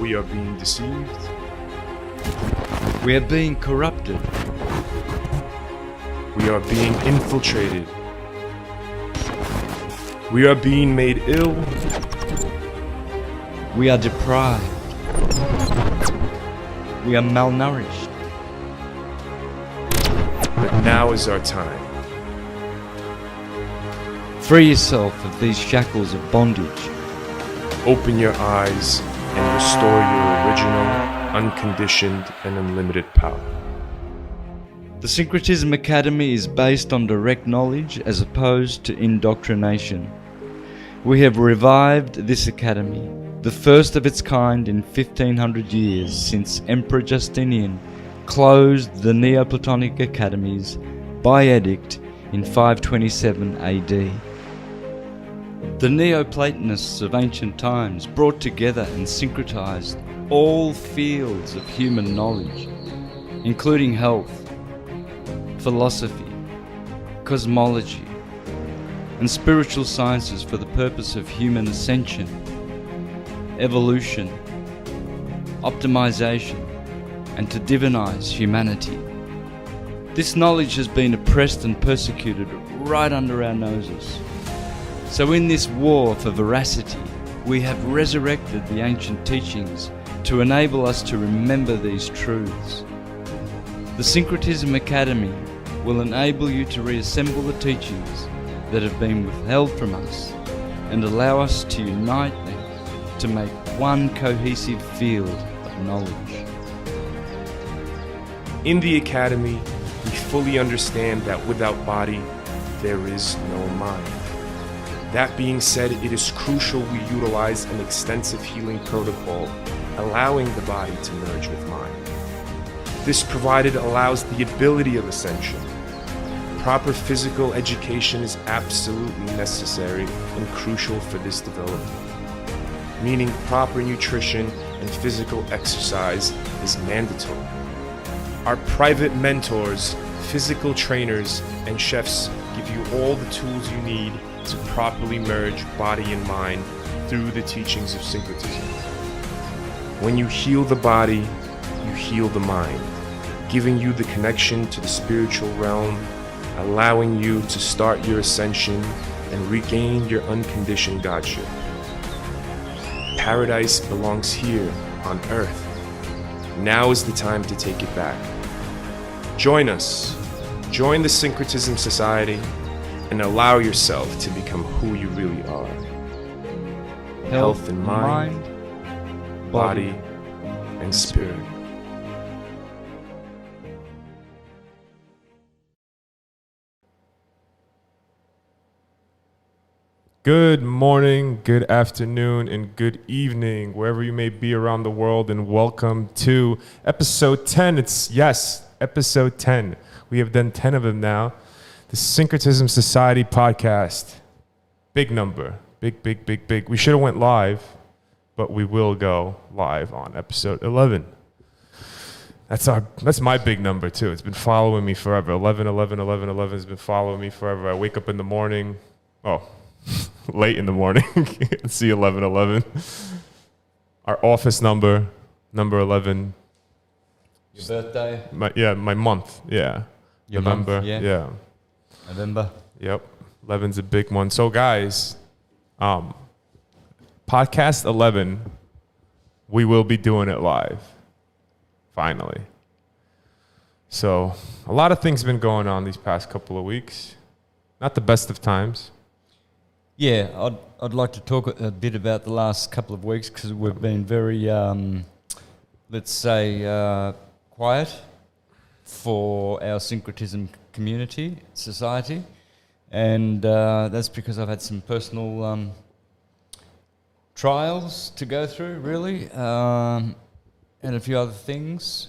We are being deceived. We are being corrupted. We are being infiltrated. We are being made ill. We are deprived. We are malnourished. But now is our time. Free yourself of these shackles of bondage. Open your eyes and restore your original, unconditioned, and unlimited power. The Syncretism Academy is based on direct knowledge as opposed to indoctrination. We have revived this academy, the first of its kind in 1500 years since Emperor Justinian closed the Neoplatonic academies by edict in 527 AD. The Neoplatonists of ancient times brought together and syncretized all fields of human knowledge, including health, philosophy, cosmology, and spiritual sciences for the purpose of human ascension, evolution, optimization, and to divinize humanity. This knowledge has been oppressed and persecuted right under our noses. So in this war for veracity, we have resurrected the ancient teachings to enable us to remember these truths. The Syncretism Academy will enable you to reassemble the teachings that have been withheld from us and allow us to unite them to make one cohesive field of knowledge. In the Academy, we fully understand that without body, there is no mind. That being said, it is crucial we utilize an extensive healing protocol, allowing the body to merge with mind. This provided allows the ability of ascension. Proper physical education is absolutely necessary and crucial for this development, meaning proper nutrition and physical exercise is mandatory. Our private mentors, physical trainers, and chefs give you all the tools you need to properly merge body and mind through the teachings of syncretism. When you heal the body, you heal the mind, giving you the connection to the spiritual realm, allowing you to start your ascension and regain your unconditioned godship. Paradise belongs here on earth. Now is the time to take it back. Join us. Join the Syncretism Society and allow yourself to become who you really are. Health and mind, body, and spirit. Good morning, good afternoon, and good evening, wherever you may be around the world, and welcome to episode 10. Yes, episode 10. We have done 10 of them now. The Syncretism Society podcast. Big number. Big. We should have went live, but we will go live on episode 11. That's my big number too. It's been following me forever. 11 has been following me forever. I wake up in the morning. Late in the morning. See 11. Our office number 11. Your birthday? My month. Yeah. Your November. Month, yeah. November. Yep. 11's a big one. So guys, podcast 11, we will be doing it live. Finally. So a lot of things have been going on these past couple of weeks. Not the best of times. Yeah, I'd like to talk a bit about the last couple of weeks because we've been very, let's say, quiet for our syncretism community, society, and that's because I've had some personal trials to go through, really, and a few other things.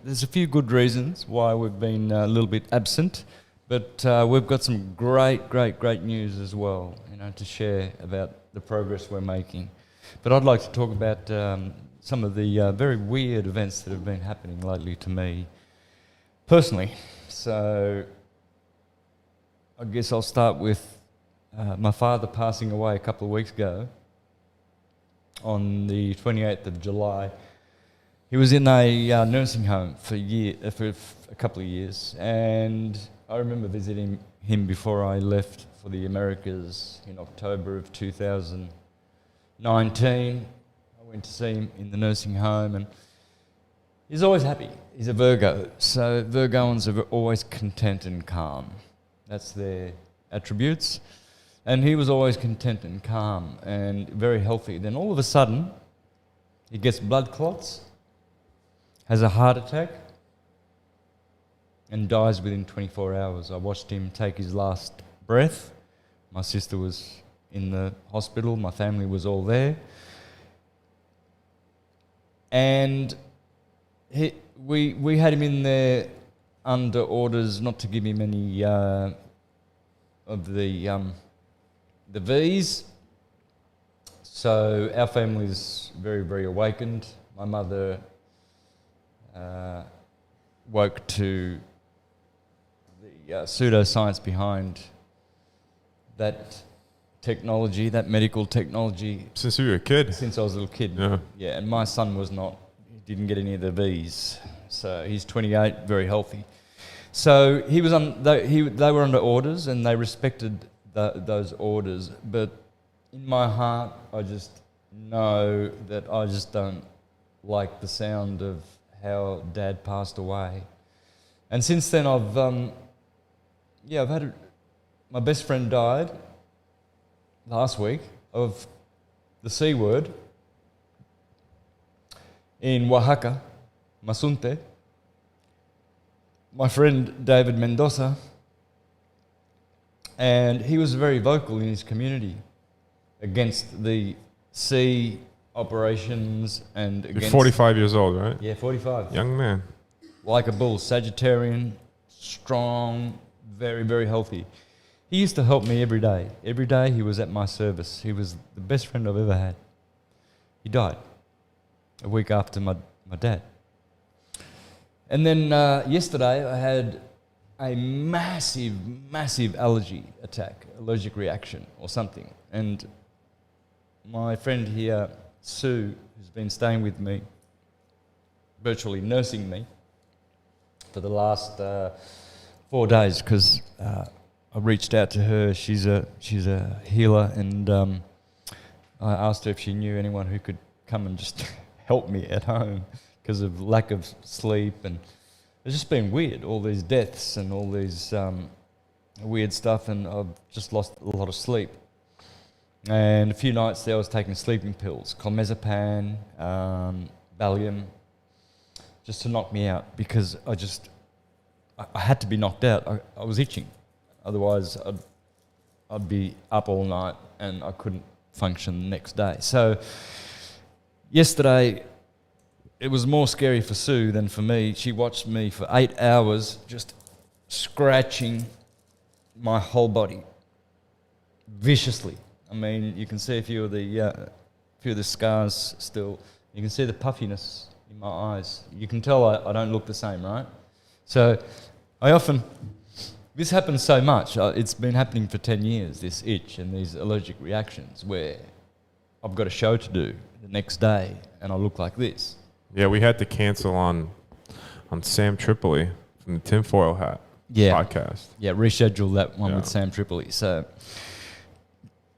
There's a few good reasons why we've been a little bit absent. But we've got some great news as well, to share about the progress we're making. But I'd like to talk about some of the very weird events that have been happening lately to me personally. So I guess I'll start with my father passing away a couple of weeks ago. on the 28th of July. He was in a nursing home for a couple of years, and I remember visiting him before I left for the Americas in October of 2019. I went to see him in the nursing home, and he's always happy. He's a Virgo, so Virgoans are always content and calm. That's their attributes. And he was always content and calm and very healthy. Then all of a sudden, he gets blood clots, has a heart attack, and dies within 24 hours. I watched him take his last breath. My sister was in the hospital. My family was all there. And we had him in there under orders not to give him any of the V's. So our family's very, very awakened. My mother woke to the pseudoscience behind that technology, that medical technology. Since you were a kid? Since I was a little kid. Yeah, and my son was not. He didn't get any of the V's. So he's 28, very healthy. So he was they were under orders, and they respected those orders. But in my heart, I just know that I just don't like the sound of how Dad passed away. And since then, I've had my best friend died last week of the C word in Oaxaca, Mazunte. My friend David Mendoza, and he was very vocal in his community against the C operations and against... You're 45 years old, right? Yeah, 45. Young man. Like a bull, Sagittarian, strong, very, very healthy. He used to help me every day. Every day he was at my service. He was the best friend I've ever had. He died a week after my dad. And then yesterday I had a massive, massive allergic reaction or something. And my friend here, Sue, who's been staying with me, virtually nursing me for the last 4 days, because I reached out to her. She's a healer, and I asked her if she knew anyone who could come and just help me at home because of lack of sleep, and it's just been weird, all these deaths and all these weird stuff, and I've just lost a lot of sleep. And a few nights there I was taking sleeping pills, clomazepam, Valium, just to knock me out, because I had to be knocked out. I was itching. Otherwise I'd be up all night and I couldn't function the next day. So yesterday it was more scary for Sue than for me. She watched me for 8 hours just scratching my whole body viciously. I mean, you can see a few of the scars still. You can see the puffiness in my eyes. You can tell I don't look the same, right? So this happens so much. It's been happening for 10 years, this itch and these allergic reactions, where I've got a show to do the next day and I look like this. Yeah, we had to cancel on Sam Tripoli from the Tinfoil Hat podcast. Yeah, reschedule that one with Sam Tripoli. So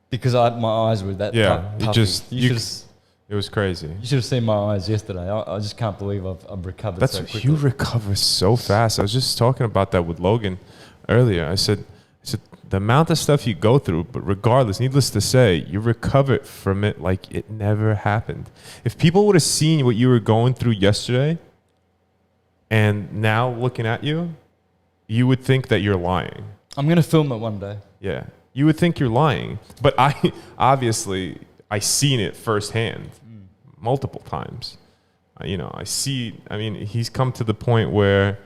because my eyes were that puffy. It was crazy. You should have seen my eyes yesterday. I just can't believe I've recovered so quickly. You recover so fast. I was just talking about that with Logan earlier. I said the amount of stuff you go through, but regardless, needless to say, you recovered from it like it never happened. If people would have seen what you were going through yesterday and now looking at you, you would think that you're lying. I'm going to film it one day. Yeah. You would think you're lying. But I seen it firsthand multiple times. He's come to the point where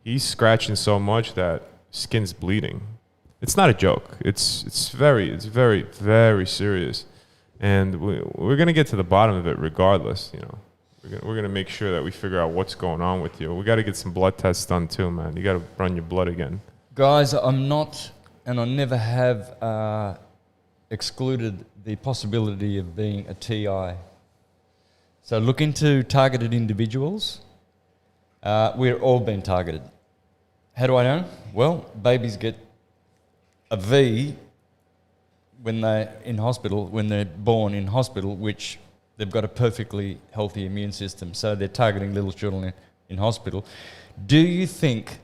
he's scratching so much that skin's bleeding. It's not a joke. It's very, very serious. And we're going to get to the bottom of it regardless, We're gonna make sure that we figure out what's going on with you. We got to get some blood tests done too, man. You got to run your blood again. Guys, I'm not, and I never have excluded the possibility of being a TI. So look into targeted individuals. We're all being targeted. How do I know? Well, babies get a V when they're in hospital, when they're born in hospital, which they've got a perfectly healthy immune system. So they're targeting little children in hospital. Do you think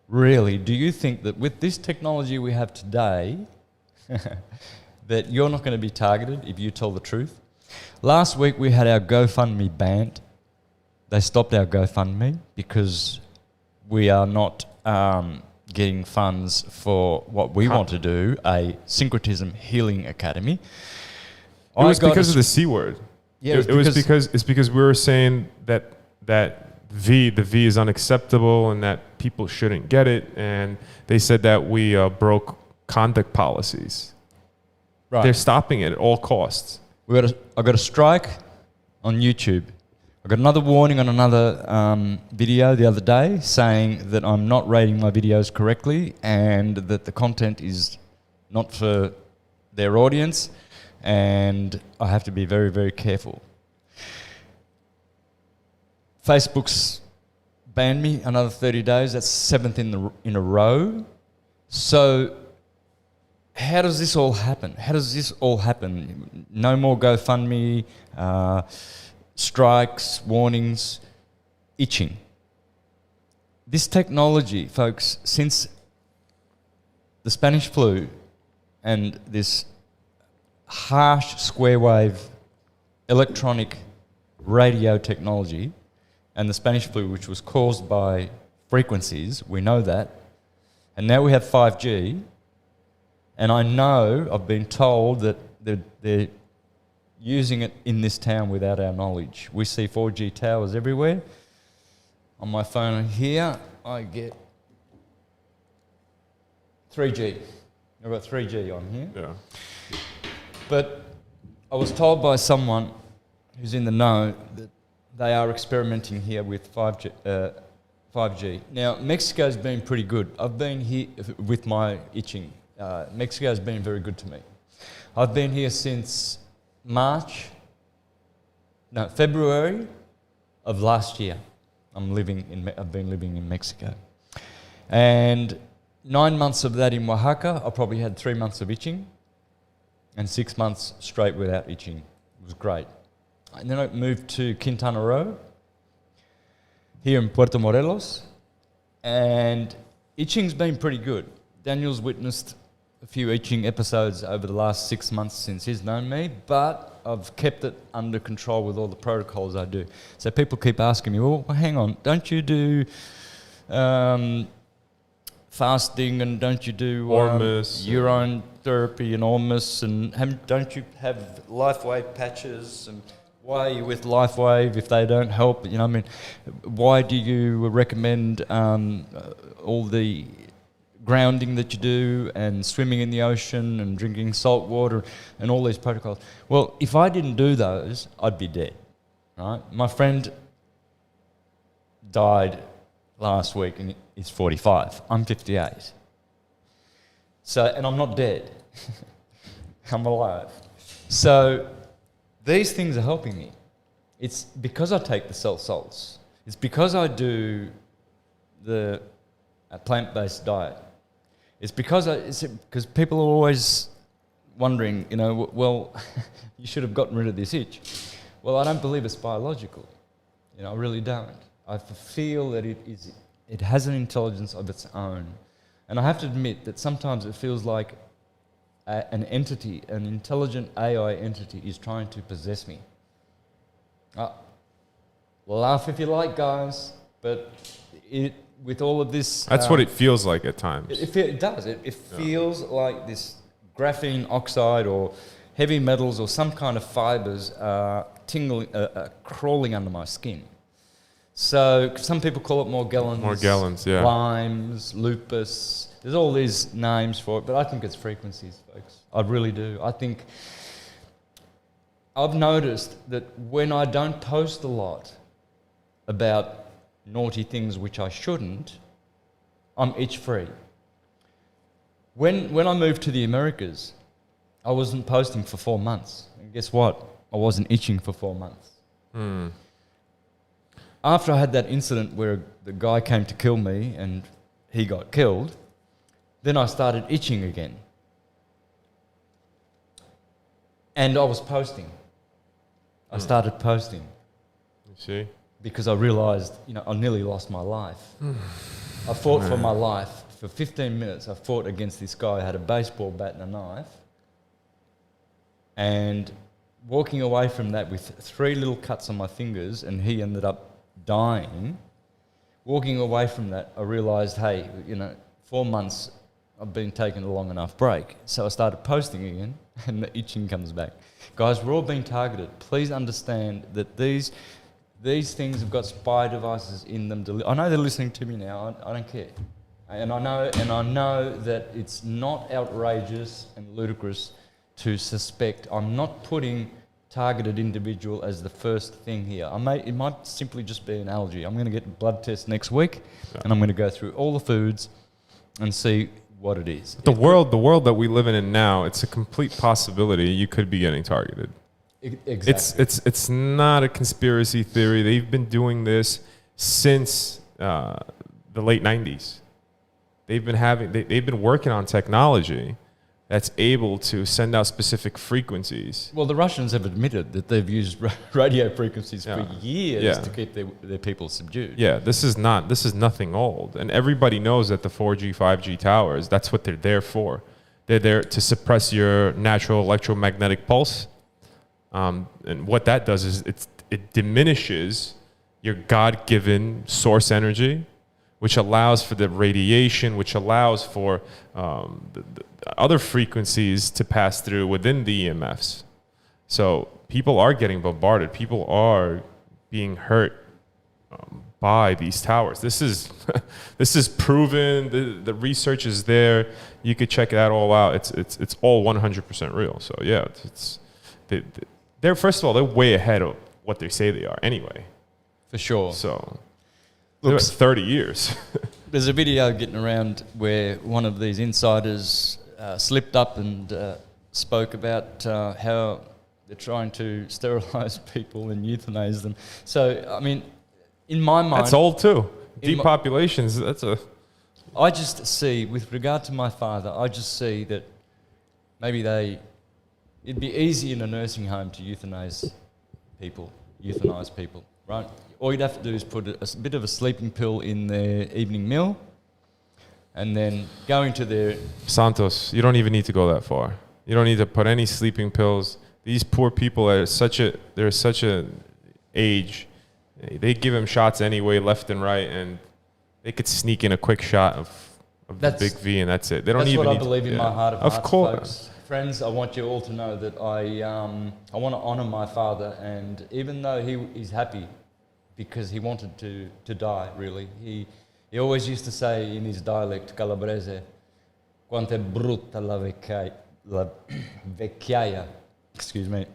that with this technology we have today, that you're not going to be targeted if you tell the truth? Last week we had our GoFundMe banned. They stopped our GoFundMe because we are not getting funds for what we want to do, a Syncretism Healing Academy. It was because of the C word. Yeah, it's because we were saying that the V is unacceptable and that people shouldn't get it, and they said that we broke conduct policies. Right. They're stopping it at all costs. I got a strike on YouTube. I got another warning on another video the other day saying that I'm not rating my videos correctly and that the content is not for their audience, and I have to be very, very careful. Facebook's banned me another 30 days. That's 7th in a row. So how does this all happen? No more GoFundMe, strikes, warnings, itching. This technology, folks, since the Spanish flu and this harsh square wave electronic radio technology and the Spanish flu, which was caused by frequencies, we know that, and now we have 5G, and I know, I've been told that they're using it in this town without our knowledge. We see 4G towers everywhere. On my phone here, I get 3G. I've got 3G on here. Yeah. But I was told by someone who's in the know that they are experimenting here with 5G. Now, Mexico's been pretty good. I've been here with my itching. Mexico's been very good to me. I've been here since February of last year. I've been living in Mexico. And 9 months of that in Oaxaca, I probably had 3 months of itching and 6 months straight without itching. It was great. And then I moved to Quintana Roo, here in Puerto Morelos, and itching's been pretty good. Daniel's witnessed a few itching episodes over the last 6 months since he's known me, but I've kept it under control with all the protocols I do. So people keep asking me, well, hang on, don't you do fasting, and don't you do urine therapy and ormus, and don't you have LifeWave patches, and why are you with LifeWave if they don't help? You know, I mean, why do you recommend all the grounding that you do and swimming in the ocean and drinking salt water and all these protocols? Well, if I didn't do those, I'd be dead, right? My friend died last week and he's 45. I'm 58. So, and I'm not dead. I'm alive. So these things are helping me. It's because I take the salt salts. It's because I do the plant-based diet. It's because people are always wondering, you know, well, you should have gotten rid of this itch. Well, I don't believe it's biological. You know, I really don't. I feel that it has an intelligence of its own. And I have to admit that sometimes it feels like an entity, an intelligent AI entity is trying to possess me. Laugh if you like, guys, but with all of this... That's what it feels like at times. It does. It feels like this graphene oxide or heavy metals or some kind of fibers crawling under my skin. So some people call it Morgellons. Yeah. Lyme's, lupus. There's all these names for it, but I think it's frequencies, folks. I really do. I think I've noticed that when I don't post a lot about naughty things which I shouldn't, I'm itch-free. When I moved to the Americas, I wasn't posting for 4 months. And guess what? I wasn't itching for 4 months. After I had that incident where the guy came to kill me and he got killed, then I started itching again. And I was posting. I started posting You see? because I realized, I nearly lost my life. I fought for my life. For 15 minutes, I fought against this guy who had a baseball bat and a knife. And walking away from that with 3 little cuts on my fingers, and he ended up dying. Walking away from that, I realised, hey, 4 months I've been taking a long enough break. So I started posting again, and the itching comes back. Guys, we're all being targeted. Please understand that these things have got spy devices in them. I know they're listening to me now. I don't care. And I know that it's not outrageous and ludicrous to suspect. I'm not putting targeted individual as the first thing here. It might simply just be an allergy. I'm going to get a blood test next week, and I'm going to go through all the foods and see what it is. The world that we live in now, it's a complete possibility you could be getting targeted. Exactly. It's not a conspiracy theory. They've been doing this since the late 90s. They've been working on technology that's able to send out specific frequencies. Well, the Russians have admitted that they've used radio frequencies for years to keep their people subdued. Yeah, this is nothing old. And everybody knows that the 4G, 5G towers, that's what they're there for. They're there to suppress your natural electromagnetic pulse. And what that does is it diminishes your God-given source energy, which allows for the radiation, which allows for the other frequencies to pass through within the EMFs. So people are getting bombarded. People are being hurt by these towers. This is this is proven. The research is there. You could check that all out. It's all 100% real. So yeah, they're first of all, they're way ahead of what they say they are anyway. For sure. So they're at 30 years. There's a video getting around where one of these insiders slipped up and spoke about how they're trying to sterilise people and euthanize them. So, I mean, in my mind... That's old too. Depopulations, I just see, with regard to my father, I just see that maybe it'd be easy in a nursing home to euthanize people, right? All you'd have to do is put a bit of a sleeping pill in their evening meal and then go into their... Santos, you don't even need to go that far. You don't need to put any sleeping pills. These poor people they're such a age. They give them shots anyway, left and right, and they could sneak in a quick shot of the big V, and that's it. They don't even That's what need I believe in my heart of hearts, course. folks. Friends, I want you all to know that I want to honour my father, and even though he's happy because he wanted to die, really, he always used to say in his dialect, calabrese, quanto è brutta la vecchiaia, excuse me,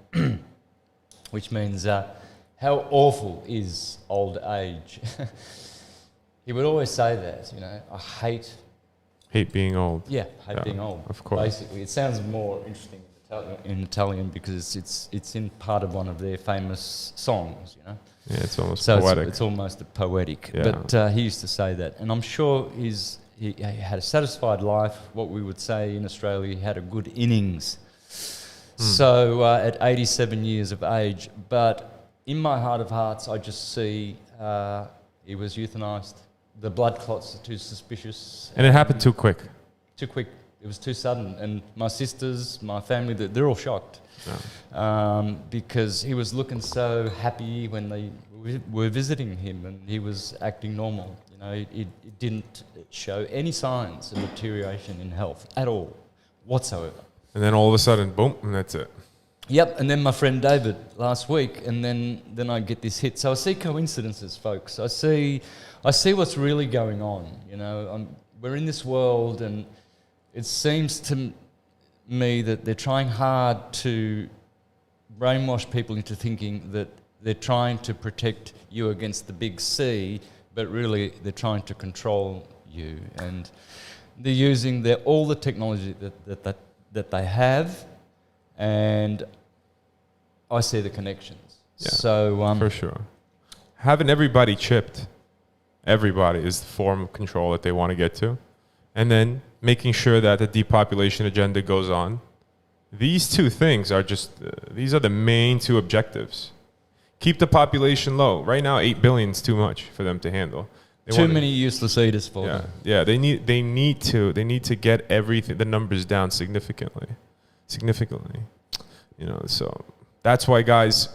which means how awful is old age. He would always say that, I hate being old. Yeah, being old. Of course. Basically, it sounds more interesting in Italian because it's in part of one of their famous songs, Yeah, it's almost so poetic. it's almost poetic. Yeah. But he used to say that, and I'm sure he had a satisfied life. What we would say in Australia, he had a good innings. So at 87 years of age, but in my heart of hearts, I just see he was euthanized. The blood clots are too suspicious. And it happened too quick. Too quick. It was too sudden. And my sisters, my family, they're all shocked. Yeah. Because he was looking so happy when they were visiting him and he was acting normal. It didn't show any signs of deterioration in health at all, whatsoever. And then all of a sudden, boom, and that's it. Yep, and then my friend David last week, and then I get this hit. So I see coincidences, folks. I see what's really going on. We're in this world, and it seems to me that they're trying hard to brainwash people into thinking that they're trying to protect you against the big C, but really they're trying to control you, and they're using all the technology that they have. And I see the connections. Yeah, So for sure. Having everybody chipped, everybody is the form of control that they want to get to. And then making sure that the depopulation agenda goes on. These two things are just, these are the main two objectives. Keep the population low. Right now, 8 billion is too much for them to handle. too many useless eaters for them. Yeah, they need to get everything, the numbers down significantly. You know, so that's why, guys,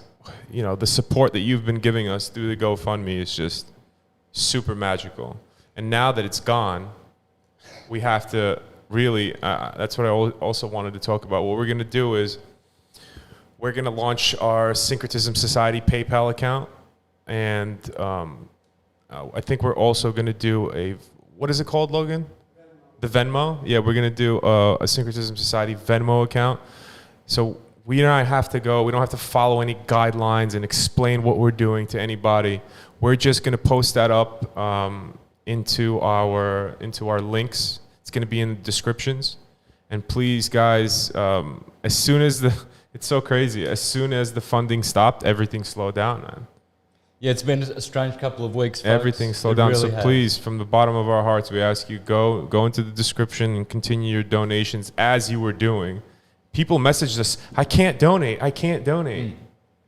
you know, the support that you've been giving us through the GoFundMe is just super magical. And now that it's gone, we have to really, that's what I also wanted to talk about. What we're going to do is we're going to launch our Syncretism Society PayPal account. And I think we're also going to do what is it called, Logan? Venmo. The Venmo? Yeah, we're going to do a Syncretism Society Venmo account. So we don't have to follow any guidelines and explain what we're doing to anybody. We're just going to post that up into our links. It's going to be in the descriptions. And please, guys, as soon as it's so crazy. As soon as the funding stopped, everything slowed down, man. Yeah, it's been a strange couple of weeks, folks. Everything slowed down. Really so please, from the bottom of our hearts, we ask you, go into the description and continue your donations as you were doing. People messaged us, I can't donate.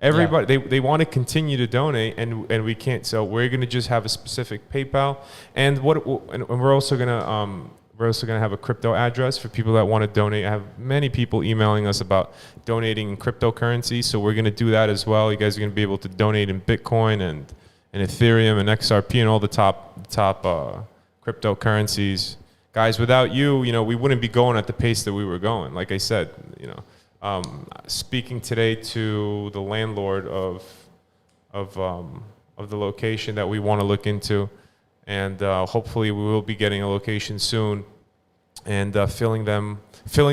Everybody, they want to continue to donate, and we can't. So we're going to just have a specific PayPal, and we're also going to have a crypto address for people that want to donate. I have many people emailing us about donating in cryptocurrency, so we're going to do that as well. You guys are going to be able to donate in Bitcoin and Ethereum and XRP and all the top cryptocurrencies. Guys, without you, we wouldn't be going at the pace that we were going. Like I said, speaking today to the landlord of the location that we want to look into, and hopefully we will be getting a location soon, and filling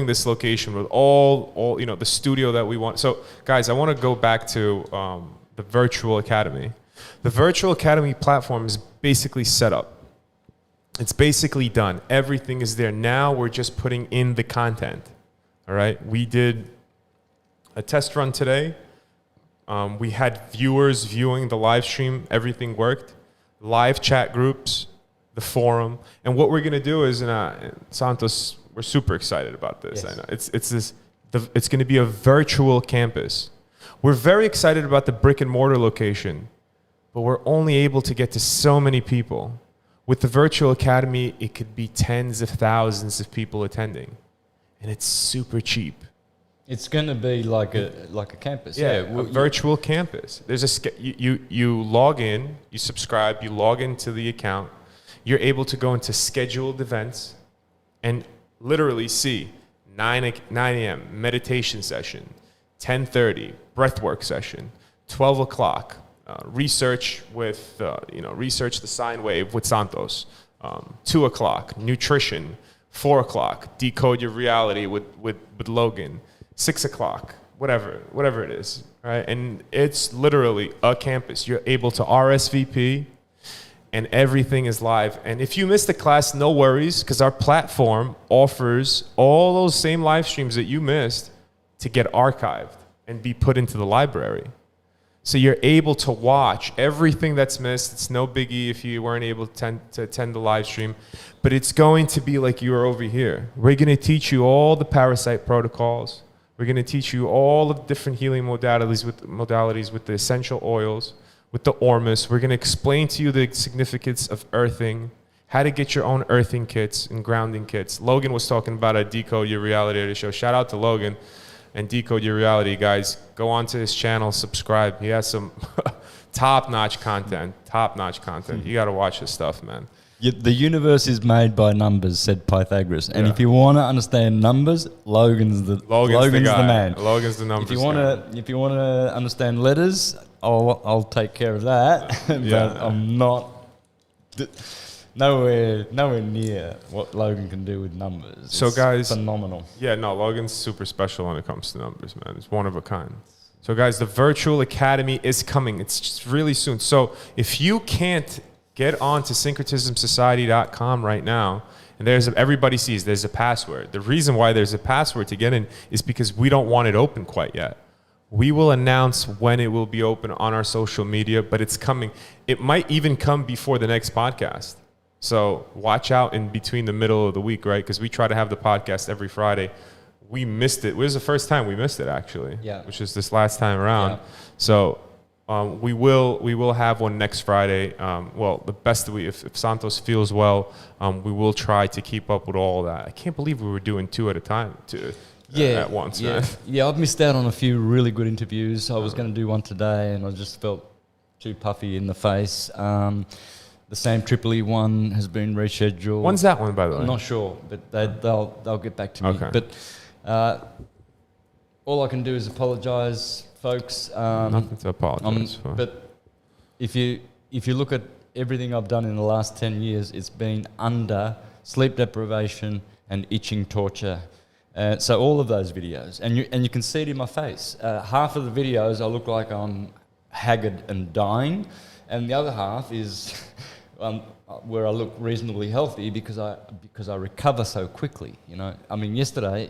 this location with all the studio that we want. So, guys, I want to go back to the Virtual Academy. The Virtual Academy platform is basically set up. It's basically done. Everything is there. Now we're just putting in the content. All right. We did a test run today. We had viewers viewing the live stream. Everything worked. Live chat groups, the forum. And what we're going to do is, Santos, we're super excited about this. Yes. I know. It's going to be a virtual campus. We're very excited about the brick and mortar location, but we're only able to get to so many people. With the Virtual Academy, it could be tens of thousands of people attending, and it's super cheap. It's going to be like a campus. Yeah, a virtual campus. There's you log in, you subscribe, you log into the account. You're able to go into scheduled events and literally see 9 a.m. meditation session, 10:30 breathwork session, 12 o'clock. Research the sine wave with Santos. 2 o'clock, nutrition. 4 o'clock, decode your reality with Logan. 6 o'clock, whatever it is, right? And it's literally a campus. You're able to RSVP, and everything is live. And if you missed a class, no worries, because our platform offers all those same live streams that you missed to get archived and be put into the library. So you're able to watch everything that's missed. It's no biggie if you weren't able to attend the live stream, but it's going to be like you are over here. We're going to teach you all the parasite protocols. We're going to teach you all of the different healing modalities with the essential oils, with the Ormus. We're going to explain to you the significance of earthing, how to get your own earthing kits and grounding kits. Logan was talking about a Decode Your Reality show. Shout out to Logan. And Decode Your Reality, guys. Go onto his channel, subscribe. He has some top-notch content. You got to watch his stuff, man. The universe is made by numbers, said Pythagoras. And if you want to understand numbers, Logan's the man. Logan's the numbers. If you want to understand letters, I'll take care of that. But I'm not nowhere near what Logan can do with numbers. So, guys, phenomenal. Yeah, no, Logan's super special when it comes to numbers, man. It's one of a kind. So, guys, the Virtual Academy is coming. It's just really soon. So, if you can't get on to syncretismsociety.com right now, and everybody sees there's a password. The reason why there's a password to get in is because we don't want it open quite yet. We will announce when it will be open on our social media, but it's coming. It might even come before the next podcast. So watch out in between the middle of the week, right? Because we try to have the podcast every Friday. We missed it. It was the first time we missed it, actually. Yeah. Which is this last time around. Yeah. So we will have one next Friday. Well, the best if Santos feels well, we will try to keep up with all that. I can't believe we were doing 2 at a time at once. Yeah, Man. yeah. I've missed out on a few really good interviews. I was going to do one today, and I just felt too puffy in the face. The Sam Tripoli one has been rescheduled. When's that one, by the way? I'm not sure, but they'll get back to me. Okay. But all I can do is apologise, folks. Nothing to apologize for. But if you look at everything I've done in the last 10 years, it's been under sleep deprivation and itching torture. So all of those videos, and you can see it in my face. Half of the videos I look like I'm haggard and dying, and the other half is where I look reasonably healthy because I recover so quickly. You know, I mean, yesterday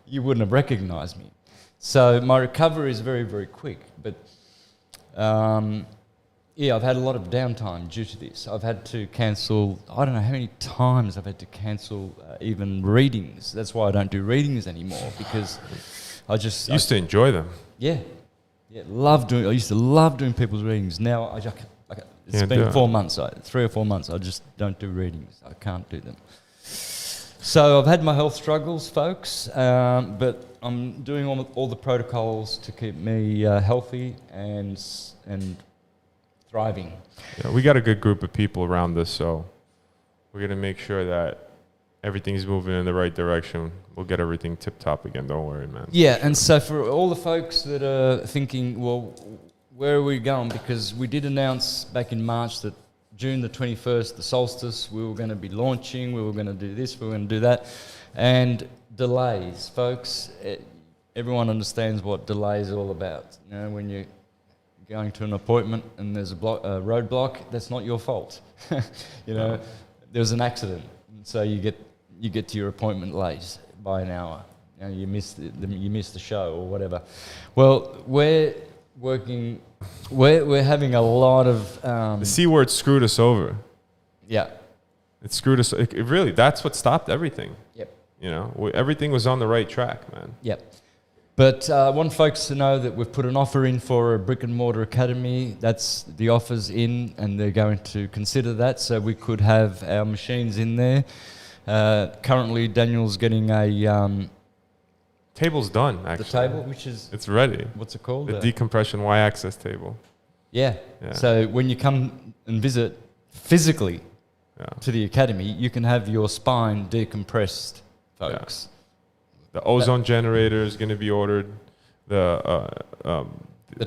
you wouldn't have recognised me. So my recovery is very, very quick. But yeah, I've had a lot of downtime due to this. I've had to cancel, I don't know how many times I've had to cancel even readings. That's why I don't do readings anymore, because I just... You used to enjoy them. Yeah. Yeah, I used to love doing people's readings. Now, it's Can't been do it. 4 months, 3 or 4 months, I just don't do readings. I can't do them. So I've had my health struggles, folks, but I'm doing all the protocols to keep me healthy and thriving. Yeah, we got a good group of people around us, so we're going to make sure that everything's moving in the right direction. We'll get everything tip-top again. Don't worry, man. Yeah, and so for all the folks that are thinking, well, where are we going? Because we did announce back in March that June the 21st, the solstice, we were going to be launching, we were going to do this, we were going to do that. And delays, folks. Everyone understands what delays are all about. You know, when you're going to an appointment and there's a roadblock, that's not your fault. You know, there was an accident, so you get to your appointment late by an hour. You know, you miss the show or whatever. Well, we're having a lot of The C word screwed us over. yeah. It screwed us. It really, that's what stopped everything. Yep. You know, everything was on the right track, man. Yep. But I want folks to know that we've put an offer in for a brick and mortar academy. That's the offer's in, and they're going to consider that, so we could have our machines in there. Currently, Daniel's getting a Table's done, actually. the table, which is It's ready. what's it called? The decompression Y-axis table. Yeah. Yeah. So when you come and visit physically to the academy, you can have your spine decompressed, folks. The ozone generator is going to be ordered. The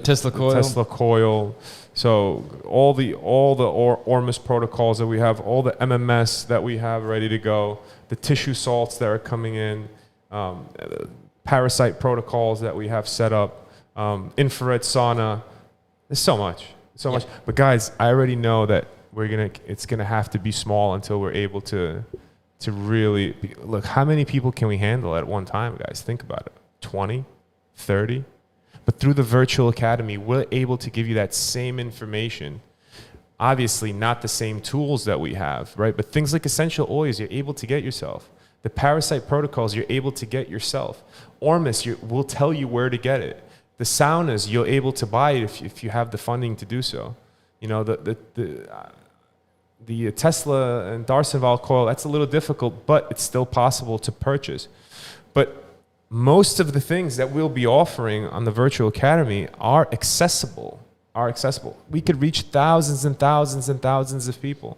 Tesla coil. Tesla coil. So all the Ormus protocols that we have, all the MMS that we have ready to go, the tissue salts that are coming in, parasite protocols that we have set up, infrared sauna. There's so much. But guys, I already know that it's gonna have to be small until we're able to really look. How many people can we handle at one time, guys? Think about it. 20, 30. But through the virtual academy, we're able to give you that same information. Obviously, not the same tools that we have, right? But things like essential oils, you're able to get yourself. The parasite protocols, you're able to get yourself. Ormus, we'll tell you where to get it. The saunas, you're able to buy it if you have the funding to do so. You know, the Tesla and Darsenval coil, that's a little difficult, but it's still possible to purchase. But most of the things that we'll be offering on the Virtual Academy are accessible. We could reach thousands and thousands and thousands of people.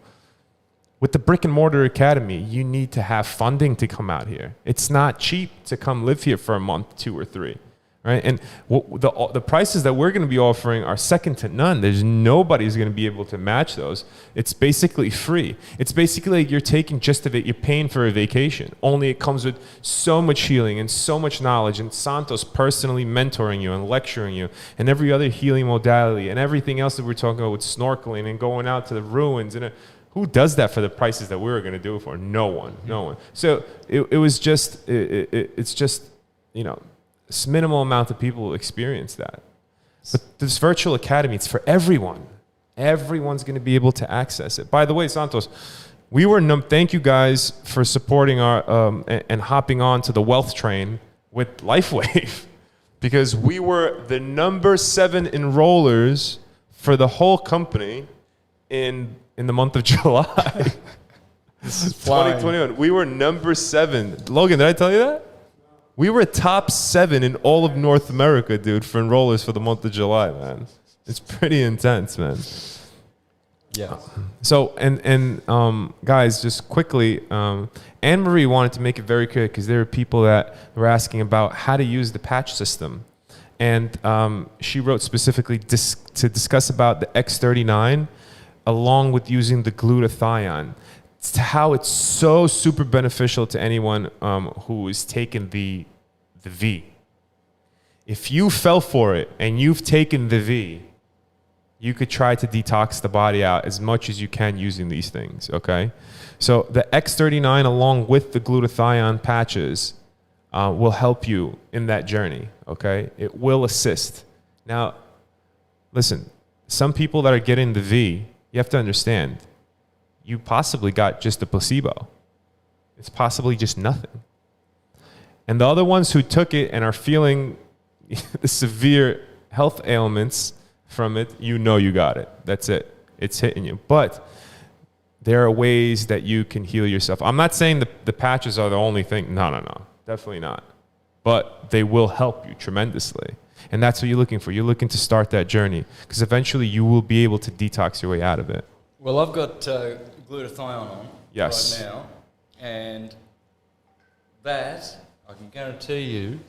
With the Brick and Mortar Academy, you need to have funding to come out here. It's not cheap to come live here for a month, 2 or 3. Right? And the prices that we're going to be offering are second to none. There's nobody's going to be able to match those. It's basically free. It's basically like you're taking you're paying for a vacation. Only it comes with so much healing and so much knowledge, and Santos personally mentoring you and lecturing you, and every other healing modality and everything else that we're talking about with snorkeling and going out to the ruins. And who does that for the prices that we were going to do it for? No one. So it's just, you know, minimal amount of people experience that. But this virtual academy, it's for everyone. Everyone's going to be able to access it. By the way, Santos, thank you guys for supporting our and hopping on to the wealth train with LifeWave, because we were the number 7 enrollers for the whole company in the month of July. This is 2021. We were number 7. Logan, did I tell you that? We were top 7 in all of North America, dude, for enrollers for the month of July, man. It's pretty intense, man. Yeah. So, guys, just quickly, Anne-Marie wanted to make it very clear, because there are people that were asking about how to use the patch system. And she wrote specifically to discuss about the X39 along with using the glutathione. To how it's so super beneficial to anyone who is taking the V. If you fell for it and you've taken the V, you could try to detox the body out as much as you can using these things, okay? So the X39 along with the glutathione patches will help you in that journey, okay? It will assist. Now, listen, some people that are getting the V, you have to understand, you possibly got just a placebo. It's possibly just nothing. And the other ones who took it and are feeling the severe health ailments from it, you know you got it. That's it. It's hitting you. But there are ways that you can heal yourself. I'm not saying the patches are the only thing. No. Definitely not. But they will help you tremendously. And that's what you're looking for. You're looking to start that journey, because eventually you will be able to detox your way out of it. Well, I've got glutathione on Yes. right now, and that, I can guarantee you,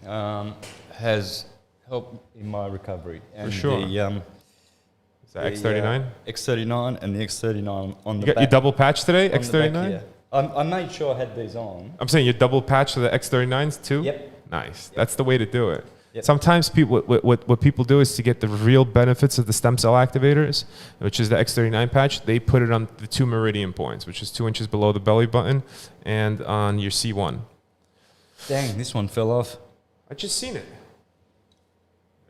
has helped in my recovery. And For sure. Is that X39? X39 and the X39 on the You got your back. double patch today, On the X39? back here. I made sure I had these on. I'm saying you double patch to the X39s too? Yep. Nice. That's the way to do it. Yep. Sometimes people, what people do is to get the real benefits of the stem cell activators, which is the X39 patch, they put it on the 2 meridian points, which is 2 inches below the belly button and on your C1. Dang, this one fell off. I just seen it.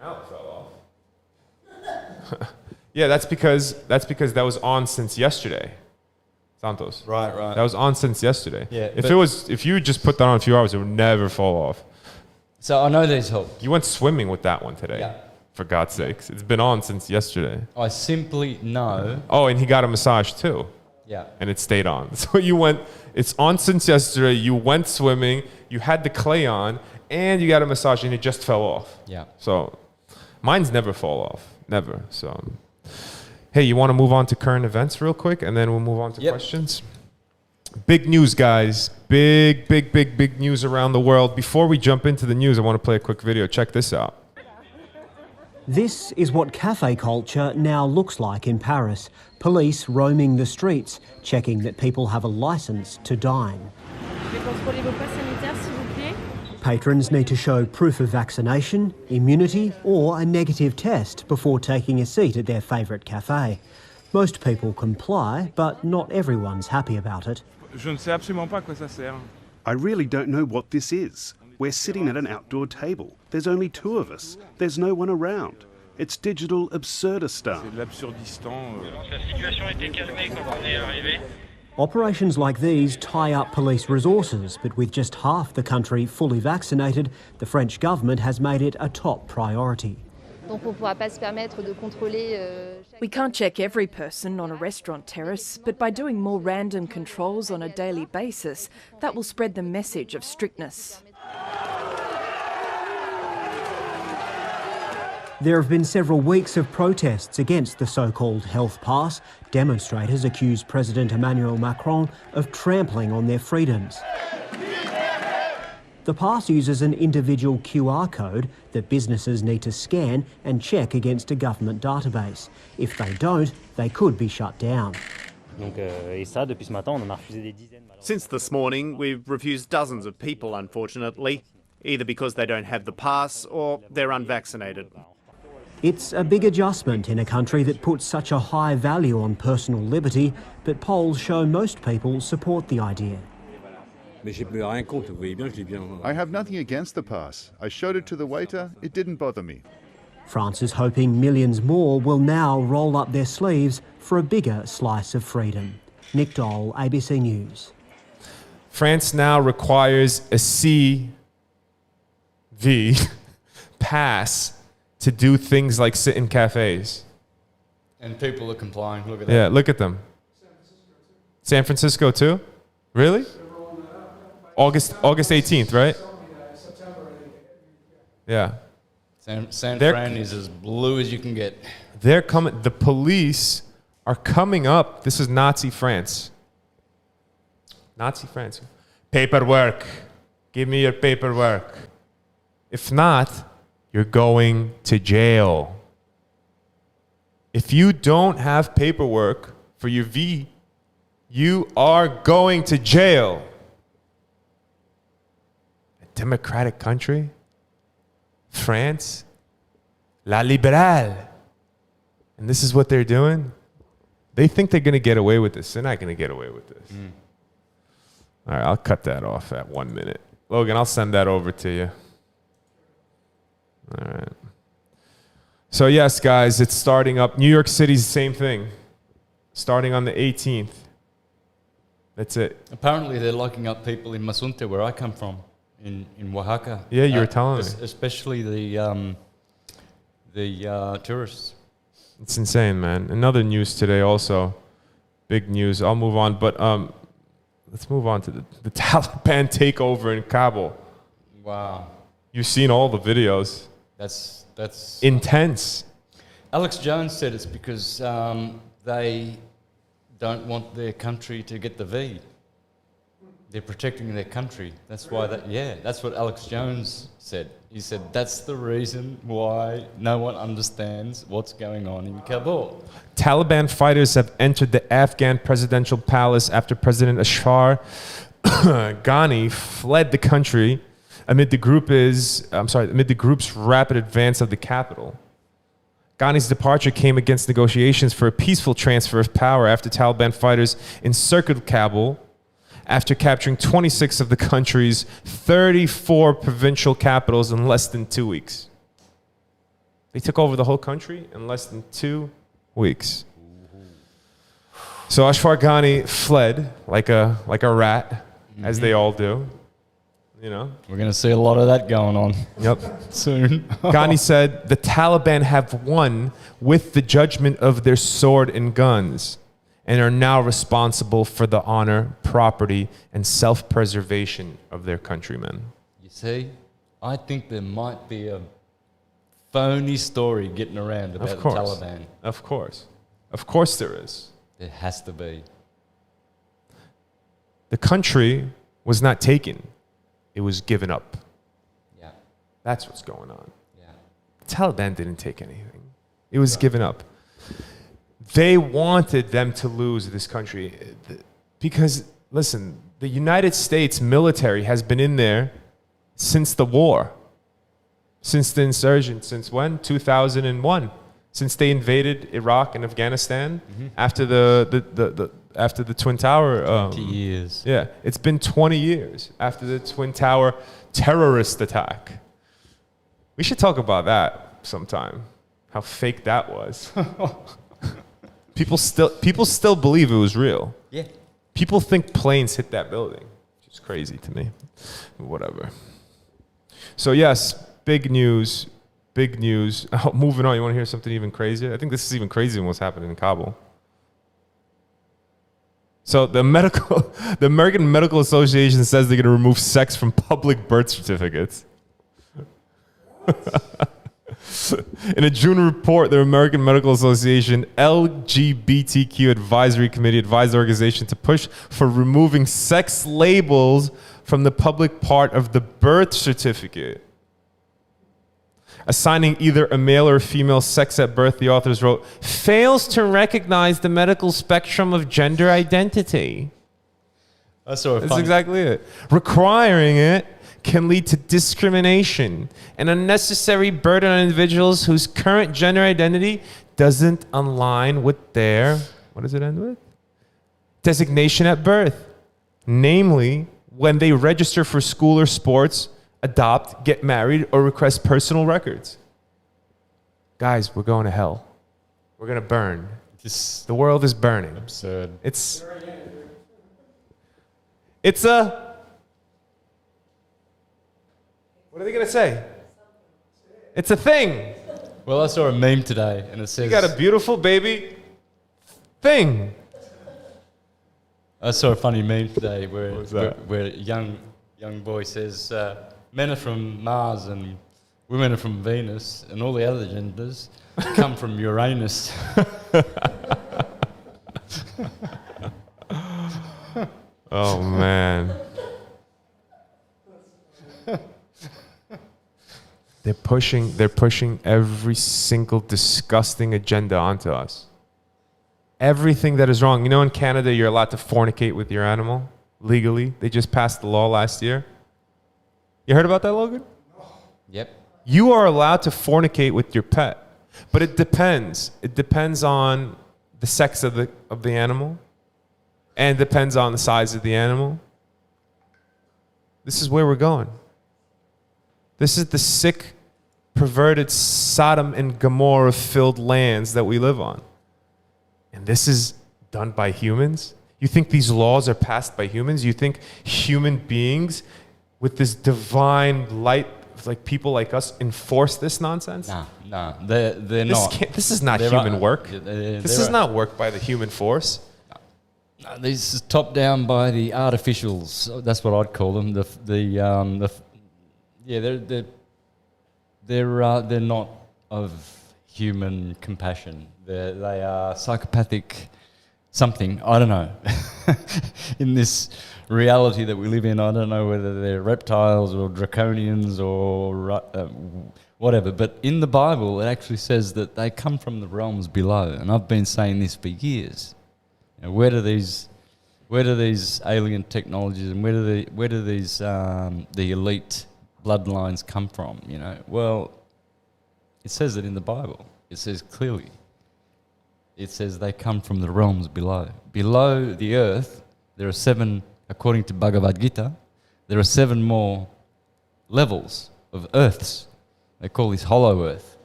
Now it fell off. Yeah, that's because that was on since yesterday. Santos. Right. That was on since yesterday. Yeah, If you just put that on a few hours, it would never fall off. So I know these help. You went swimming with that one today. Yeah. For God's sakes. It's been on since yesterday. I simply know. Oh, and he got a massage too. Yeah. And it stayed on. So it's on since yesterday. You went swimming, you had the clay on, and you got a massage, and it just fell off. Yeah. So mine's never fall off. Never. So, hey, you want to move on to current events real quick, and then we'll move on to questions? Big news, guys. Big news around the world. Before we jump into the news, I want to play a quick video. Check this out. This is what cafe culture now looks like in Paris. Police roaming the streets, checking that people have a licence to dine. Patrons need to show proof of vaccination, immunity or a negative test before taking a seat at their favourite cafe. Most people comply, but not everyone's happy about it. Je ne sais absolument pas à quoi ça sert. I really don't know what this is. We're sitting at an outdoor table. There's only 2 of us. There's no one around. It's digital absurdistan. C'est de l'absurdistan. Operations like these tie up police resources, but with just half the country fully vaccinated, the French government has made it a top priority. We can't check every person on a restaurant terrace, but by doing more random controls on a daily basis, that will spread the message of strictness. There have been several weeks of protests against the so-called health pass. Demonstrators accuse President Emmanuel Macron of trampling on their freedoms. The pass uses an individual QR code that businesses need to scan and check against a government database. If they don't, they could be shut down. Since this morning, we've refused dozens of people, unfortunately, either because they don't have the pass or they're unvaccinated. It's a big adjustment in a country that puts such a high value on personal liberty, but polls show most people support the idea. I have nothing against the pass. I showed it to the waiter. It didn't bother me. France is hoping millions more will now roll up their sleeves for a bigger slice of freedom. Nick Dole, ABC News. France now requires a CV pass to do things like sit in cafes. And people are complying. Look at that. Yeah, look at them. San Francisco too? Really? August 18th, right? Yeah. San Fran is as blue as you can get. They're coming. The police are coming up. This is Nazi France. Nazi France. Paperwork. Give me your paperwork. If not, you're going to jail. If you don't have paperwork for your V, you are going to jail. A democratic country? France? La liberale. And this is what they're doing? They think they're going to get away with this. They're not going to get away with this. All right, I'll cut that off at 1 minute. Logan, I'll send that over to you. All right. So yes, guys, it's starting up. New York City's the same thing. Starting on the 18th. That's it. Apparently they're locking up people in Mazunte, where I come from, in Oaxaca. Yeah, you were telling me. Especially the tourists. It's insane, man. Another news today also. Big news. I'll move on, but let's move on to the Taliban takeover in Kabul. Wow. You've seen all the videos. That's intense. Alex Jones said it's because they don't want their country to get the V. They're protecting their country. That's why that's what Alex Jones said. He said that's the reason why no one understands what's going on in Kabul. Taliban fighters have entered the Afghan presidential palace after President Ashraf Ghani fled the country amid the group's rapid advance of the capital. Ghani's departure came against negotiations for a peaceful transfer of power after Taliban fighters encircled Kabul after capturing 26 of the country's 34 provincial capitals in less than 2 weeks. They took over the whole country in less than 2 weeks. So Ashraf Ghani fled like a rat, as they all do. You know, we're going to see a lot of that going on. Yep. Soon. Ghani said the Taliban have won with the judgment of their sword and guns and are now responsible for the honor, property, and self-preservation of their countrymen. You see, I think there might be a phony story getting around about the Taliban. Of course. Of course there is. There has to be. The country was not taken. It was given up. Yeah. That's what's going on. Yeah. The Taliban didn't take anything. It was given up. They wanted them to lose this country because, listen, the United States military has been in there since the war, since the insurgent, since when? 2001. Since they invaded Iraq and Afghanistan after after the Twin Tower. 20 years. Yeah, it's been 20 years after the Twin Tower terrorist attack. We should talk about that sometime. How fake that was. People still believe it was real. Yeah. People think planes hit that building, which is crazy to me. Whatever. So yes, big news. Big news. Oh, moving on, you want to hear something even crazier? I think this is even crazier than what's happening in Kabul. So the American Medical Association says they're going to remove sex from public birth certificates. In a June report, the American Medical Association LGBTQ Advisory Committee advised the organization to push for removing sex labels from the public part of the birth certificate. Assigning either a male or female sex at birth, the authors wrote, fails to recognize the medical spectrum of gender identity. That's exactly it. Requiring it can lead to discrimination and unnecessary burden on individuals whose current gender identity doesn't align with their, what does it end with? Designation at birth, namely when they register for school or sports, adopt, get married, or request personal records. Guys, we're going to hell. We're going to burn. The world is burning. Absurd. It's a... What are they going to say? It's a thing. Well, I saw a meme today, and it says... You got a beautiful baby thing. I saw a funny meme today where a young boy says, men are from Mars and women are from Venus, and all the other genders come from Uranus. Oh, man. They're pushing every single disgusting agenda onto us. Everything that is wrong. You know, in Canada, you're allowed to fornicate with your animal legally. They just passed the law last year. You heard about that, Logan? Yep. You are allowed to fornicate with your pet, but it depends. It depends on the sex of the animal, and depends on the size of the animal. This is where we're going. This is the sick, perverted Sodom and Gomorrah filled lands that we live on. And this is done by humans? You think these laws are passed by humans? You think human beings with this divine light, like people like us, enforce this nonsense? No, they're not. This is not human work. This is not work by the human force. No, this is top down by the artificials. That's what I'd call them. They're not of human compassion. They are psychopathic something. I don't know. In this reality that we live in, I don't know whether they're reptiles or draconians or whatever. But in the Bible, it actually says that they come from the realms below. And I've been saying this for years. You know, where do these alien technologies and where do these the elite bloodlines come from? You know, well, it says it in the Bible. It says clearly. It says they come from the realms below. Below the earth, there are 7, according to Bhagavad Gita, there are 7 more levels of earths. They call this hollow earth.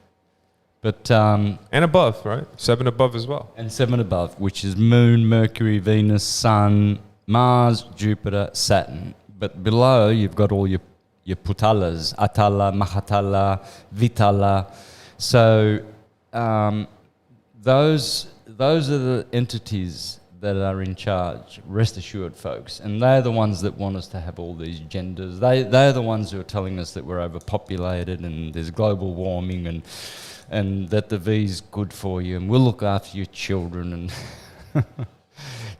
But and above, right? 7 above as well. And 7 above, which is Moon, Mercury, Venus, Sun, Mars, Jupiter, Saturn. But below, you've got all your Putalas, Atala, Mahatala, Vitala. So those are the entities that are in charge, rest assured, folks. And they're the ones that want us to have all these genders. They're the ones who are telling us that we're overpopulated and there's global warming and that the V's good for you and we'll look after your children. And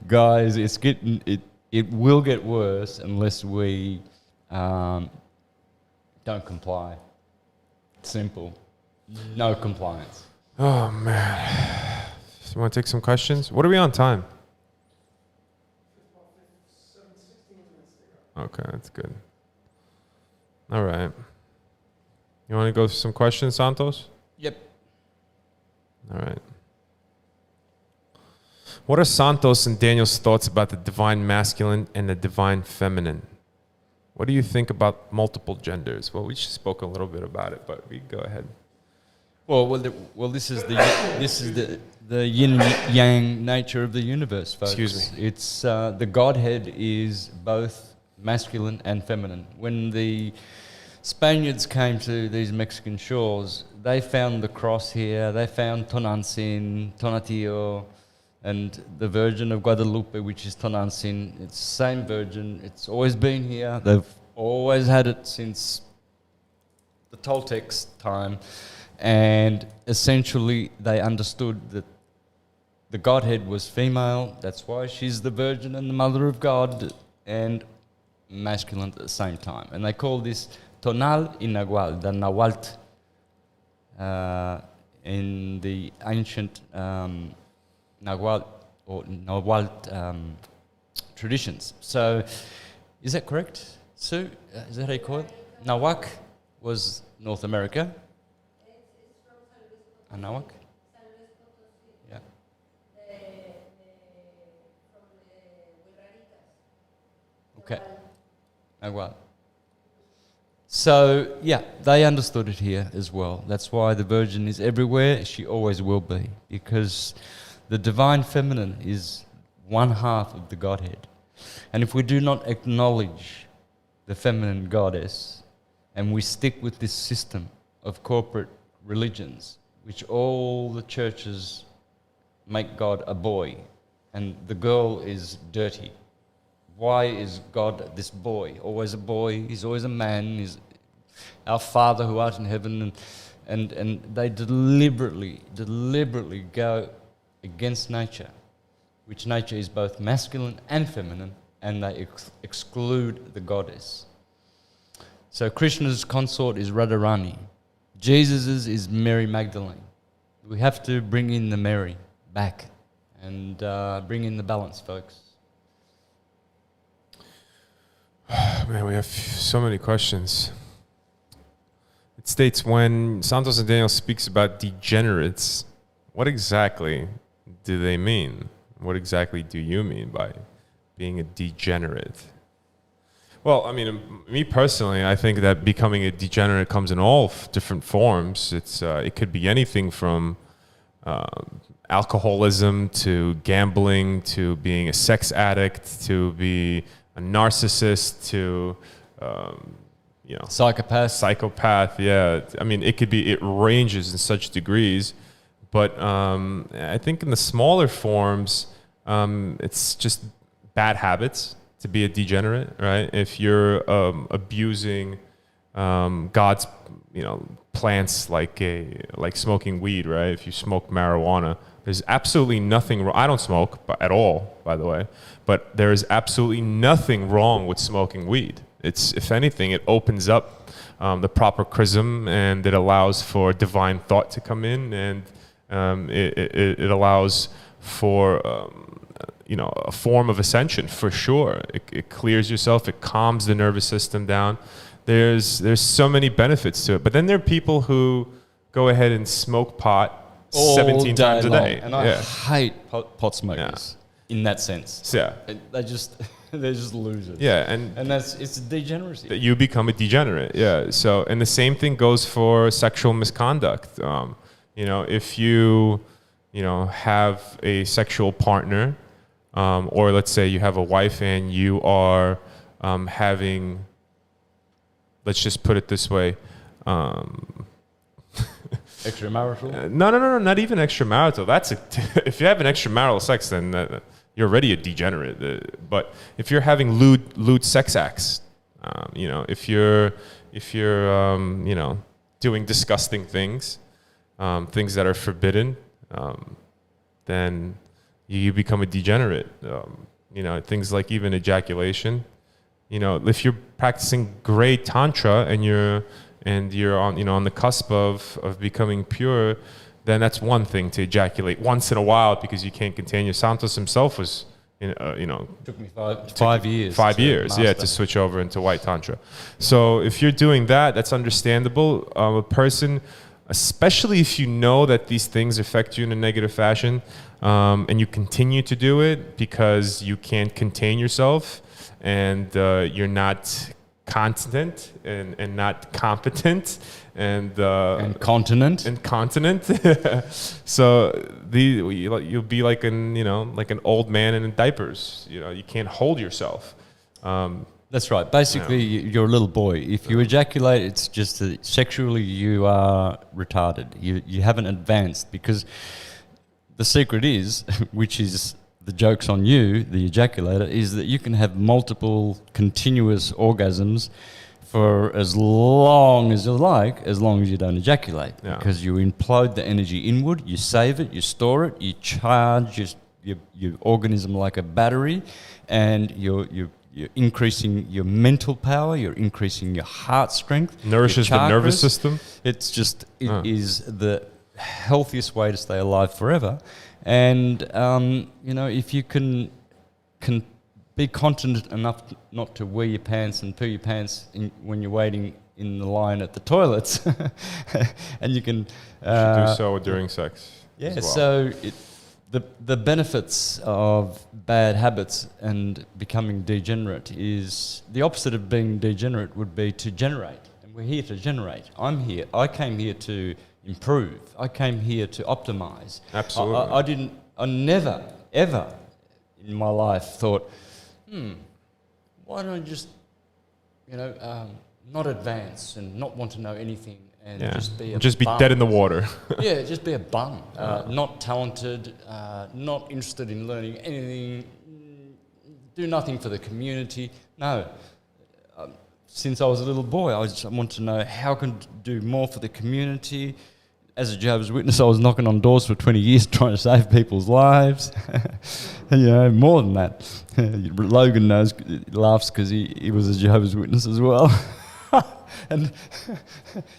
guys, it will get worse unless we don't comply. Simple. No compliance. Oh, man. You want to take some questions? What are we on time? Okay, that's good. All right. You want to go through some questions, Santos? Yep. All right. What are Santos and Daniel's thoughts about the divine masculine and the divine feminine? What do you think about multiple genders? Well, we just spoke a little bit about it, but we go ahead. Well, this is the yin and yang nature of the universe, folks. Excuse me. It's the Godhead is both masculine and feminine. When the Spaniards came to these Mexican shores, they found the cross here. They found Tonantzin, Tonatiuh, and the Virgin of Guadalupe, which is Tonantzin. It's the same Virgin. It's always been here. They've always had it since the Toltecs' time. And essentially, they understood that the Godhead was female. That's why she's the Virgin and the Mother of God, and masculine at the same time. And they call this Tonal y Nahual, the Nahualt, in the ancient Nahual or Nahualt traditions. So, is that correct, Sue? Is that how you call it? Nahuac was North America. Anahuac? Yeah. Okay. Agua. So, yeah, they understood it here as well. That's why the Virgin is everywhere. She always will be, because the divine feminine is one half of the Godhead. And if we do not acknowledge the feminine goddess, and we stick with this system of corporate religions, which all the churches make God a boy, and the girl is dirty. Why is God this boy? Always a boy, he's always a man, he's our Father who art in heaven, and they deliberately go against nature, which nature is both masculine and feminine, and they exclude the goddess. So Krishna's consort is Radharani. Jesus's is Mary Magdalene. We have to bring in the Mary back and bring in the balance, folks. Man, we have so many questions. It states, when Santos and Daniel speaks about degenerates, what exactly do they mean? What exactly do you mean by being a degenerate? Well, I mean, me personally, I think that becoming a degenerate comes in all different forms. It could be anything from alcoholism to gambling to being a sex addict to be a narcissist to psychopath. Yeah, I mean, it ranges in such degrees, but I think in the smaller forms, it's just bad habits to be a degenerate, right? If you're abusing God's plants like smoking weed, right? If you smoke marijuana, there's absolutely nothing wrong. I don't smoke at all, by the way, but there is absolutely nothing wrong with smoking weed. It's, if anything, it opens up the proper chrism, and it allows for divine thought to come in, and it allows for a form of ascension for sure. It clears yourself. It calms the nervous system down. There's so many benefits to it. But then there are people who go ahead and smoke pot 17 times a day. And I hate pot smokers in that sense. Yeah. They're just losers. Yeah, it's degeneracy. That you become a degenerate. Yeah. So, and the same thing goes for sexual misconduct. If you have a sexual partner, or let's say you have a wife and you are having, let's just put it this way, extramarital? No, not even extramarital. If you have an extramarital sex, then you're already a degenerate. But if you're having lewd sex acts, if you're doing disgusting things, things that are forbidden, then you become a degenerate. Things like even ejaculation. If you're practicing great tantra and you're on the cusp of becoming pure, then that's one thing to ejaculate once in a while because you can't contain your. Santos himself was, took me 5 years. 5 years, to switch over into white tantra. So if you're doing that, that's understandable. A person, especially if you know that these things affect you in a negative fashion, and you continue to do it because you can't contain yourself, and you're not continent and not competent and continent so you'll be like an old man in diapers. You can't hold yourself. That's right. Basically, you're a little boy. If you ejaculate, it's just that sexually you are retarded. You haven't advanced, because the secret is, which is the joke's on you, the ejaculator, is that you can have multiple continuous orgasms for as long as you like, as long as you don't ejaculate. Yeah. Because you implode the energy inward, you save it, you store it, you charge your organism like a battery, and you're increasing your mental power, you're increasing your heart strength. Nourishes the nervous system. It is the healthiest way to stay alive forever. And if you can be continent enough not to wear your pants and poo your pants when you're waiting in the line at the toilets, and you can do so during sex. Yeah. As well. So the benefits of bad habits and becoming degenerate is the opposite of being degenerate would be to generate. And we're here to generate. I'm here. I came here to improve. I came here to optimize. Absolutely. I never, ever in my life thought, why don't I just, not advance and not want to know anything and just be a bum. Dead in the water. Yeah, just be a bum. Not talented, not interested in learning anything, do nothing for the community. No. Since I was a little boy, I just want to know how I can do more for the community. As a Jehovah's Witness, I was knocking on doors for 20 years trying to save people's lives. More than that. Logan laughs because he was a Jehovah's Witness as well. And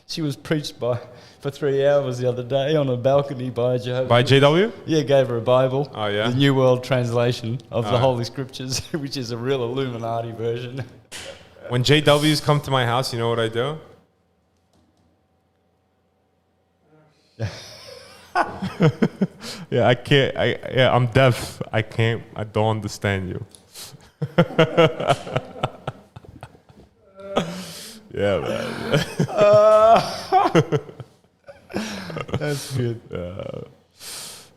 she was preached for 3 hours the other day on a balcony by a Jehovah's By JW? Yeah, gave her a Bible. Oh, yeah? The New World Translation of the Holy Scriptures, which is a real Illuminati version. When JWs come to my house, you know what I do? Yeah, I can't. I'm deaf. I can't. I don't understand you. Yeah, man. That's good.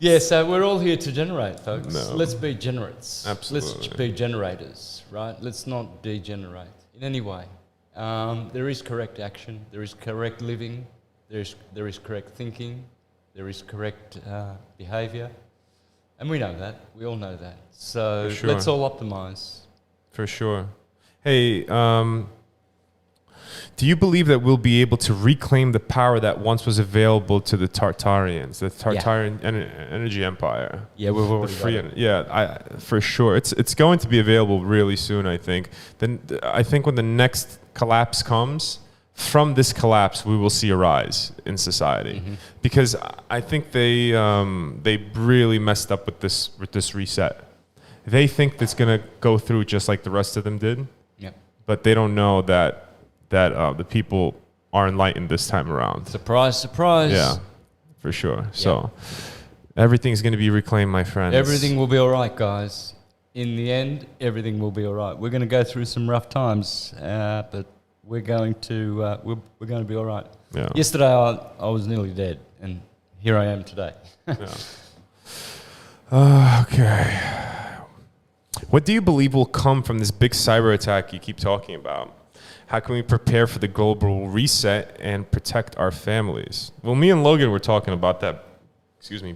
Yeah, so we're all here to generate, folks. No. Let's be generates. Absolutely. Let's be generators, right? Let's not degenerate in any way. There is correct action. There is correct living. There is correct thinking. There is correct behaviour. And we know that. We all know that. So For sure. let's all optimise. For sure. Hey, do you believe that we'll be able to reclaim the power that once was available to the Tartarians, the Tartarian energy empire? Yeah, we've already got it. For sure. It's going to be available really soon, I think. Then I think when the next collapse comes, from this collapse, we will see a rise in society, because I think they really messed up with this reset. They think that's going to go through just like the rest of them did, but they don't know that the people are enlightened this time around. Surprise, surprise. Yeah, for sure. So everything's going to be reclaimed, my friends. Everything will be all right, guys. In the end, everything will be all right. We're going to go through some rough times, but we're going to be all right. Yeah. Yesterday I was nearly dead, and here I am today. Okay. What do you believe will come from this big cyber attack you keep talking about? How can we prepare for the global reset and protect our families? Well, me and Logan were talking about that,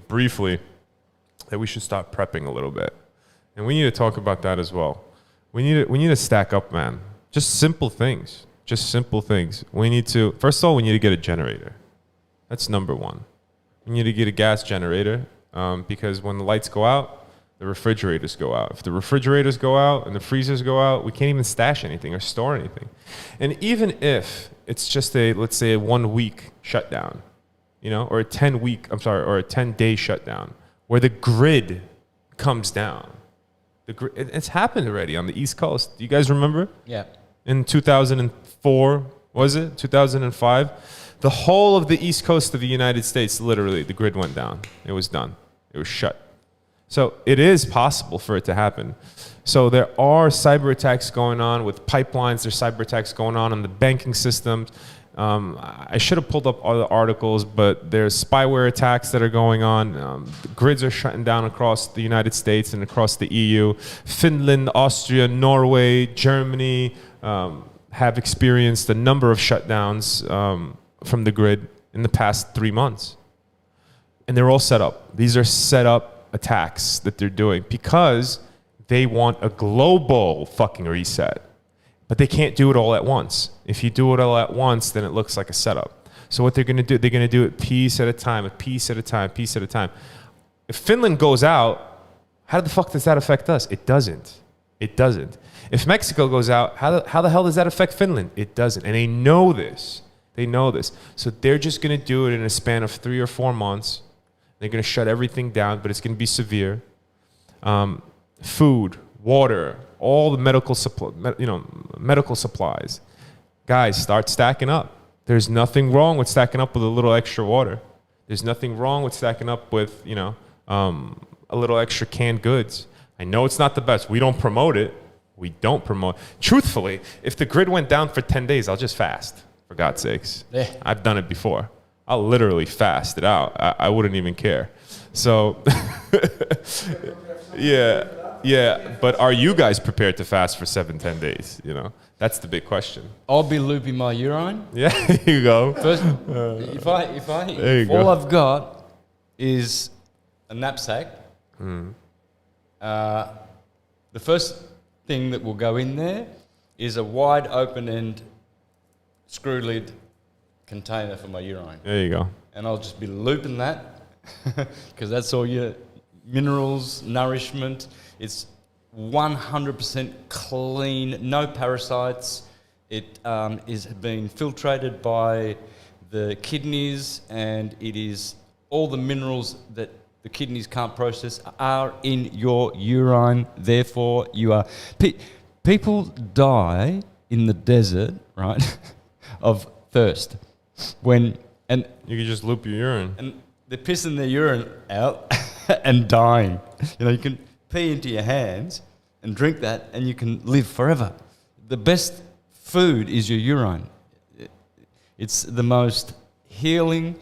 briefly, that we should start prepping a little bit. And we need to talk about that as well. We need to stack up, man. Just simple things. We need to, first of all, we need to get a generator. That's number one. We need to get a gas generator because when the lights go out, the refrigerators go out. If the refrigerators go out and the freezers go out, we can't even stash anything or store anything. And even if it's just let's say a 1 week shutdown, or a 10-day shutdown, where the grid comes down. It's happened already on the East Coast. Do you guys remember? Yeah. In 2004, was it? 2005? The whole of the East Coast of the United States, literally, the grid went down. It was done. It was shut. So it is possible for it to happen. So there are cyber attacks going on with pipelines. There's cyber attacks going on in the banking systems. I should have pulled up all the articles, but there's spyware attacks that are going on. The grids are shutting down across the United States and across the EU. Finland, Austria, Norway, Germany have experienced a number of shutdowns from the grid in the past 3 months. And they're all set up. These are set up attacks that they're doing because they want a global fucking reset. But they can't do it all at once. If you do it all at once, then it looks like a setup. So what they're going to do, they're going to do it piece at a time, a piece at a time, piece at a time. If Finland goes out, how the fuck does that affect us? It doesn't. It doesn't. If Mexico goes out, how the hell does that affect Finland? It doesn't. And they know this. They know this. So they're just going to do it in a span of 3 or 4 months. They're going to shut everything down, but it's going to be severe. Food, water, all the medical supplies. Guys, start stacking up. There's nothing wrong with stacking up with a little extra water. There's nothing wrong with stacking up with, a little extra canned goods. I know it's not the best. We don't promote it. We don't promote. Truthfully, if the grid went down for 10 days, I'll just fast, for God's sakes. Yeah. I've done it before. I'll literally fast it out. I wouldn't even care. So, yeah. But are you guys prepared to fast for 7-10 days? You know, that's the big question. I'll be looping my urine. Yeah, here you go. First, if all I've got is a knapsack, the first thing that will go in there is a wide open end screw lid container for my urine. There you go. And I'll just be looping that because that's all your minerals, nourishment. It's 100% clean, no parasites. It is being filtrated by the kidneys, and it is all the minerals that the kidneys can't process are in your urine. Therefore, you are... people die in the desert, right, of thirst. You can just loop your urine. And they're pissing their urine out and dying. You know, you can pee into your hands and drink that, and you can live forever. The best food is your urine. It's the most healing.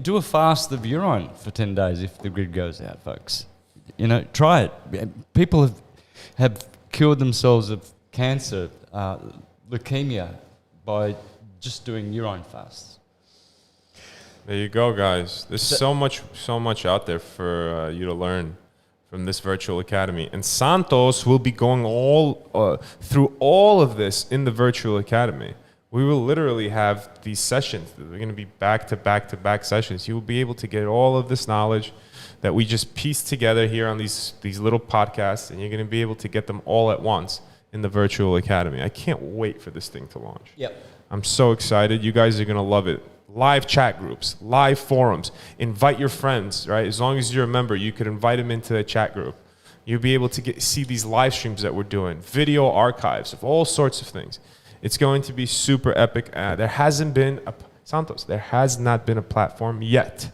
Do a fast of urine for 10 days if the grid goes out, folks. You know, try it. People have cured themselves of cancer, leukemia, by just doing urine fasts. There you go, guys. There's so much out there for you to learn from this virtual academy. And Santos will be going through all of this in the virtual academy. We will literally have these sessions. They're going to be back-to-back sessions. You will be able to get all of this knowledge that we just pieced together here on these little podcasts, and you're going to be able to get them all at once in the virtual academy. I can't wait for this thing to launch. Yep. I'm so excited. You guys are going to love it. Live chat groups, live forums. Invite your friends, right? As long as you're a member, you could invite them into the chat group. You'll be able to see these live streams that we're doing, video archives of all sorts of things. It's going to be super epic. There has not been a platform yet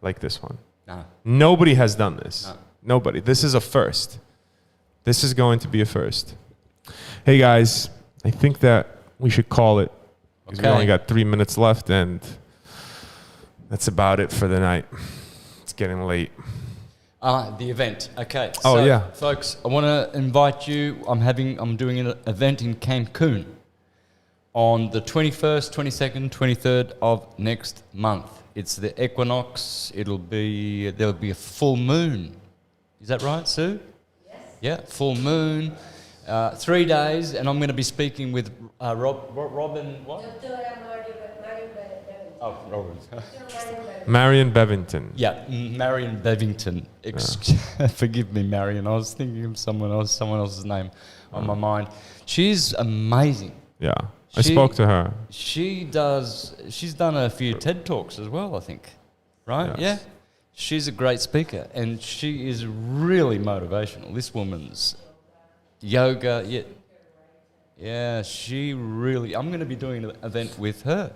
like this one. No. Nobody has done this. No. Nobody. This is a first. This is going to be a first. Hey guys, I think that we should call it. Because we only got 3 minutes left, and that's about it for the night. It's getting late. The event. Okay. Oh, so, yeah. folks, I want to invite you. I'm doing an event in Cancun on the 21st, 22nd, 23rd of next month. It's the equinox. There'll be a full moon. Is that right, Sue? Yes. Yeah, full moon. 3 days, and I'm going to be speaking with Robin. What? Oh, Robin. Marion Bevington. Yeah, Marion Bevington. Forgive me, Marion. I was thinking of someone else's name on my mind. She's amazing. Yeah, I spoke to her. She's done a few TED Talks as well, I think. Right? Yes. Yeah. She's a great speaker, and she is really motivational. This woman's yoga, yeah, I'm going to be doing an event with her.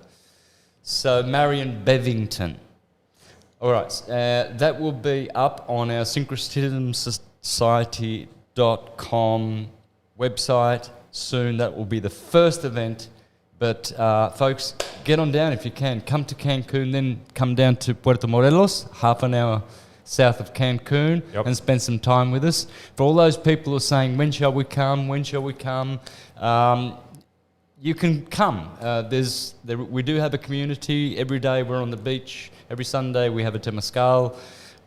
So Marion Bevington. All right, that will be up on our syncretismsociety.com website soon. That will be the first event. But folks, get on down if you can. Come to Cancun, then come down to Puerto Morelos, half an hour south of Cancun, and spend some time with us. For all those people who are saying, when shall we come, you can come. We do have a community. Every day we're on the beach. Every Sunday we have a temazcal.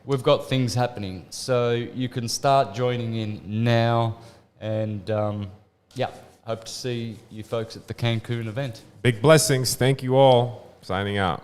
We've got things happening. So you can start joining in now. And hope to see you folks at the Cancun event. Big blessings. Thank you all. Signing out.